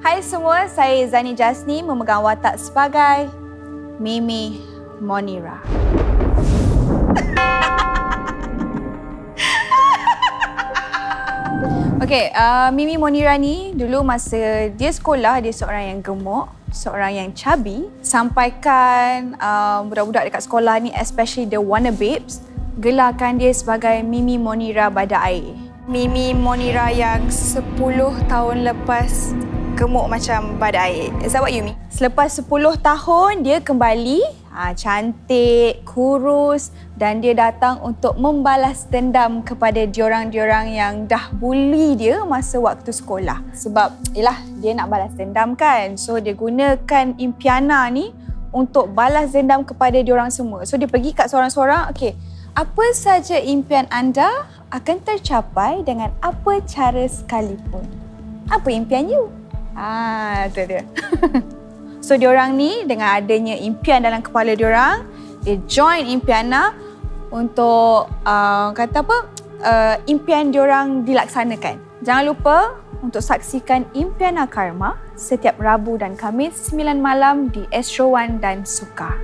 Hai semua, saya Zani Jasni memegang watak sebagai Mimi Monira. Okey, Mimi Monira ni dulu masa dia sekolah, dia seorang yang gemuk, seorang yang chubby. Sampaikan budak-budak dekat sekolah ni, especially the wannabes, gelarkan dia sebagai Mimi Monira Badak Air. Mimi Monira yang 10 tahun lepas gemuk macam badak air. Is that what you mean? Selepas 10 tahun, dia kembali cantik, kurus dan dia datang untuk membalas dendam kepada diorang-diorang yang dah bully dia masa waktu sekolah. Sebab, yelah, dia nak balas dendam kan. So, dia gunakan impiana ni untuk balas dendam kepada diorang semua. So, dia pergi kat seorang-seorang, okey, apa saja impian anda akan tercapai dengan apa cara sekalipun. Apa impian you? Itu dia. So, diorang ni dengan adanya impian dalam kepala diorang, dia join impiana untuk impian diorang dilaksanakan. Jangan lupa untuk saksikan Impiana Karma setiap Rabu dan Khamis 9 malam di Astro One dan Suka.